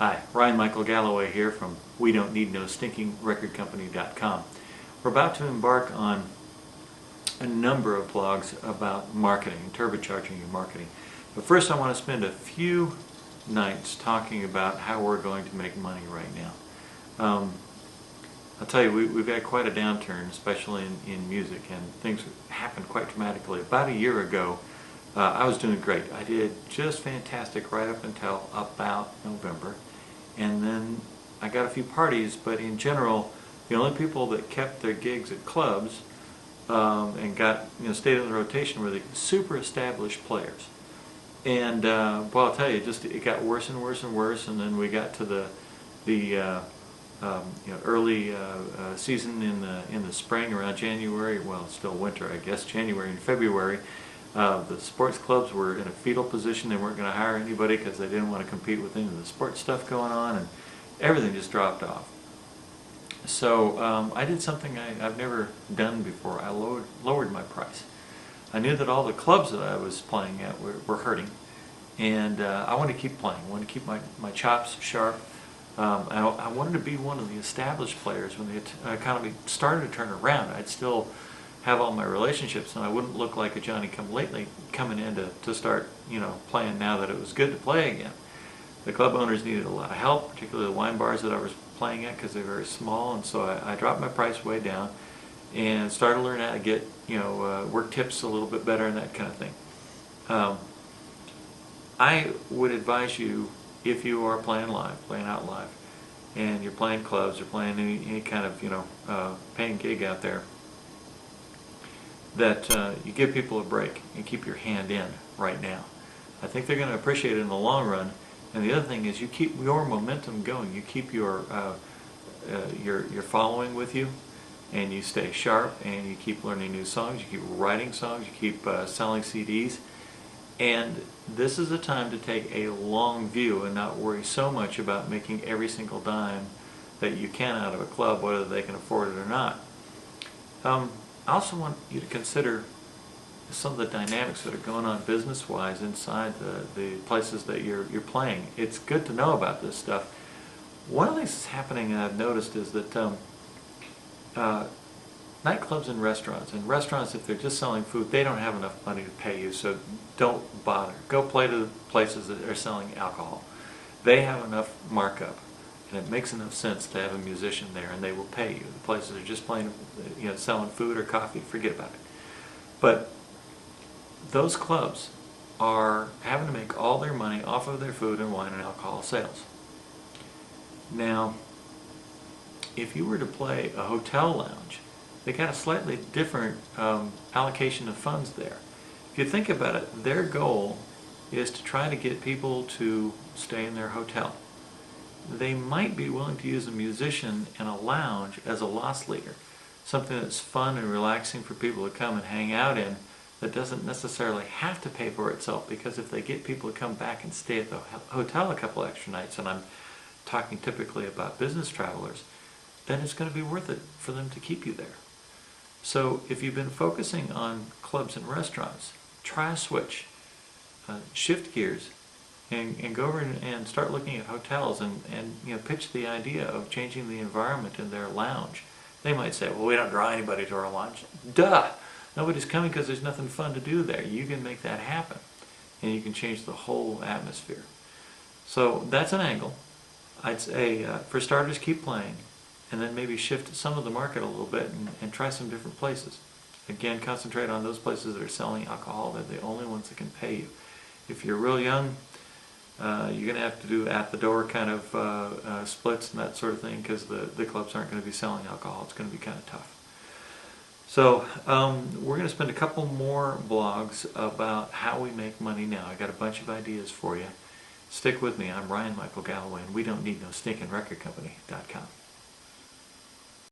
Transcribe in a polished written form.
Hi, Ryan Michael Galloway here from We Don't Need No Stinking Record Company.com. We're about to embark on a number of blogs about marketing, turbocharging your marketing. But first I want to spend a few nights talking about how we're going to make money right now. I'll tell you, we've had quite a downturn, especially in music, and things happened quite dramatically. About a year ago, I was doing great. I did just fantastic right up until about November, and then I got a few parties, but in general, the only people that kept their gigs at clubs and got stayed in the rotation were the super established players. And well, I'll tell you, it got worse and worse and worse, and then we got to the early season in the spring, around January. Well, it's still winter, I guess. January and February. The sports clubs were in a fetal position. They weren't going to hire anybody because they didn't want to compete with any of the sports stuff going on, and everything just dropped off. So I did something I've never done before. I lowered my price. I knew that all the clubs that I was playing at were hurting, and I wanted to keep playing. I wanted to keep my chops sharp. I wanted to be one of the established players when the economy started to turn around. I'd still have all my relationships, and I wouldn't look like a Johnny-come-lately coming in to start playing now that it was good to play again. The club owners needed a lot of help, particularly the wine bars that I was playing at, because they're very small, and so I dropped my price way down and started learning how to get work tips a little bit better and that kind of thing. I would advise you, if you are playing out live, and you're playing clubs or playing any kind of paying gig out there, that you give people a break and keep your hand in right now. I think they're going to appreciate it in the long run. And the other thing is, you keep your momentum going. You keep your following with you, and you stay sharp, and you keep learning new songs. You keep writing songs. You keep selling CDs. And this is a time to take a long view and not worry so much about making every single dime that you can out of a club, whether they can afford it or not. I also want you to consider some of the dynamics that are going on business-wise inside the places that you're playing. It's good to know about this stuff. One of the things that's happening I've noticed is that nightclubs and restaurants, if they're just selling food, they don't have enough money to pay you, so don't bother. Go play to the places that are selling alcohol. They have enough markup, and it makes enough sense to have a musician there, and they will pay you. The places that are just playing, selling food or coffee, forget about it. But those clubs are having to make all their money off of their food and wine and alcohol sales. Now, if you were to play a hotel lounge, they got a slightly different allocation of funds there. If you think about it, their goal is to try to get people to stay in their hotel. They might be willing to use a musician in a lounge as a loss leader, something that's fun and relaxing for people to come and hang out in, that doesn't necessarily have to pay for itself, because if they get people to come back and stay at the hotel a couple extra nights, and I'm talking typically about business travelers, then it's going to be worth it for them to keep you there. So if you've been focusing on clubs and restaurants, try a switch. Shift gears and go over and start looking at hotels and pitch the idea of changing the environment in their lounge. They might say, well, we don't draw anybody to our lounge. Duh! Nobody's coming because there's nothing fun to do there. You can make that happen, and you can change the whole atmosphere. So that's an angle. I'd say, for starters, keep playing, and then maybe shift some of the market a little bit and try some different places. Again, concentrate on those places that are selling alcohol. They're the only ones that can pay you. If you're real young, you're going to have to do at-the-door kind of splits and that sort of thing, because the clubs aren't going to be selling alcohol. It's going to be kind of tough. So we're going to spend a couple more blogs about how we make money now. I got a bunch of ideas for you. Stick with me. I'm Ryan Michael Galloway, and We Don't Need No Stinking Record Company.com.